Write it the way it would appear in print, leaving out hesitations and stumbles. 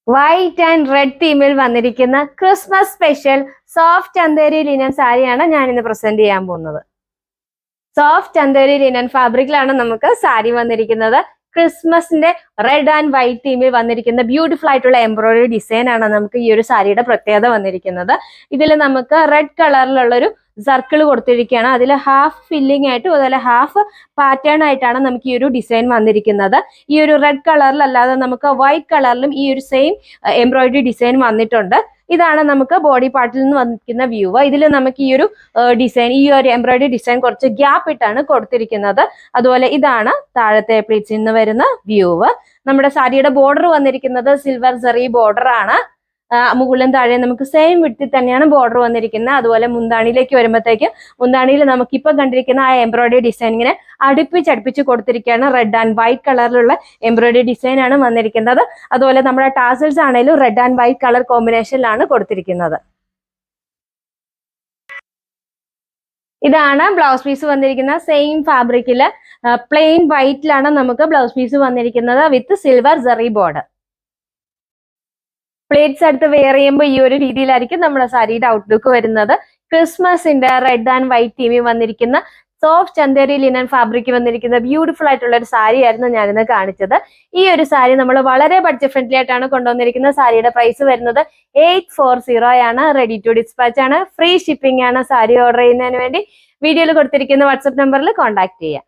White and red തീമിൽ വന്നിരിക്കുന്ന Christmas special soft Chanderi linen സാരിയാണ് ഞാൻ ഇന്ന് പ്രസന്റ് ചെയ്യാൻ പോകുന്നത്. സോഫ്റ്റ് ചന്തേരി ലിനൻ ഫാബ്രിക്കിലാണ് നമുക്ക് സാരി വന്നിരിക്കുന്നത്. ക്രിസ്മസിന്റെ റെഡ് ആൻഡ് വൈറ്റ് തീമിൽ വന്നിരിക്കുന്ന ബ്യൂട്ടിഫുൾ ആയിട്ടുള്ള എംബ്രോയിഡറി ഡിസൈൻ ആണ് നമുക്ക് ഈ ഒരു സാരിയുടെ പ്രത്യേകത വന്നിരിക്കുന്നത്. ഇതിൽ നമുക്ക് റെഡ് കളറിലുള്ള ഒരു സർക്കിൾ കൊടുത്തിരിക്കുകയാണ്. അതിൽ ഹാഫ് ഫില്ലിംഗ് ആയിട്ടും അതുപോലെ ഹാഫ് പാറ്റേൺ ആയിട്ടാണ് നമുക്ക് ഈ ഒരു ഡിസൈൻ വന്നിരിക്കുന്നത്. ഈ ഒരു റെഡ് കളറിലല്ലാതെ നമുക്ക് വൈറ്റ് കളറിലും ഈ ഒരു സെയിം എംബ്രോയിഡറി ഡിസൈൻ വന്നിട്ടുണ്ട്. ഇതാണ് നമുക്ക് ബോഡി പാർട്ടിൽ നിന്ന് വന്നിരിക്കുന്ന വ്യൂ. ഇതിൽ നമുക്ക് ഈ ഒരു ഡിസൈൻ, ഈ ഒരു എംബ്രോയിഡറി ഡിസൈൻ കുറച്ച് ഗ്യാപ്പ് ഇട്ടാണ് കൊടുത്തിരിക്കുന്നത്. അതുപോലെ ഇതാണ് താഴത്തെ പ്ലീറ്റ്സിൽ നിന്ന് വരുന്ന വ്യൂ. നമ്മുടെ സാരിയുടെ ബോർഡർ വന്നിരിക്കുന്നത് സിൽവർ സെറി ബോർഡർ ആണ്. മുകളിലും താഴെ നമുക്ക് സെയിം വിഡ്ത്തിൽ തന്നെയാണ് ബോർഡർ വന്നിരിക്കുന്നത്. അതുപോലെ മുന്താണിയിലേക്ക് വരുമ്പോഴത്തേക്ക് മുന്താണിയിൽ നമുക്ക് ഇപ്പൊ കണ്ടിരിക്കുന്ന ആ എംബ്രോയിഡറി ഡിസൈൻ ഇങ്ങനെ അടുപ്പിച്ച് കൊടുത്തിരിക്കുകയാണ്. റെഡ് ആൻഡ് വൈറ്റ് കളറിലുള്ള എംബ്രോയിഡറി ഡിസൈൻ ആണ് വന്നിരിക്കുന്നത്. അതുപോലെ നമ്മുടെ ടാസൽസ് ആണെങ്കിലും റെഡ് ആൻഡ് വൈറ്റ് കളർ കോമ്പിനേഷനിലാണ് കൊടുത്തിരിക്കുന്നത്. ഇതാണ് ബ്ലൗസ് പീസ് വന്നിരിക്കുന്ന സെയിം ഫാബ്രിക്കില് പ്ലെയിൻ വൈറ്റിലാണ് നമുക്ക് ബ്ലൗസ് പീസ് വന്നിരിക്കുന്നത് വിത്ത് സിൽവർ സെറി ബോർഡർ. പ്ലേറ്റ്സ് എടുത്ത് വെയർ ചെയ്യുമ്പോൾ ഈ ഒരു രീതിയിലായിരിക്കും നമ്മുടെ സാരിയുടെ ഔട്ട്ലുക്ക് വരുന്നത്. ക്രിസ്മസിന്റെ റെഡ് ആൻഡ് വൈറ്റ് തീമിൽ വന്നിരിക്കുന്ന സോഫ്റ്റ് ചന്തേരി ലിനൻ ഫാബ്രിക് വന്നിരിക്കുന്ന ബ്യൂട്ടിഫുൾ ആയിട്ടുള്ള ഒരു സാരി ആയിരുന്നു ഞാനിന്ന് കാണിച്ചത്. ഈ ഒരു സാരി നമ്മൾ വളരെ ബഡ്ജറ്റ് ഫ്രണ്ട്ലി ആയിട്ടാണ് കൊണ്ടുവന്നിരിക്കുന്നത്. സാരിയുടെ പ്രൈസ് വരുന്നത് 840 ആണ്. റെഡി ടു ഡിസ്പാച്ച് ആണ്. ഫ്രീ ഷിപ്പിംഗ് ആണ്. സാരി ഓർഡർ ചെയ്യുന്നതിന് വേണ്ടി വീഡിയോയിൽ കൊടുത്തിരിക്കുന്ന വാട്സ്ആപ്പ് നമ്പറിൽ കോൺടാക്ട് ചെയ്യാം.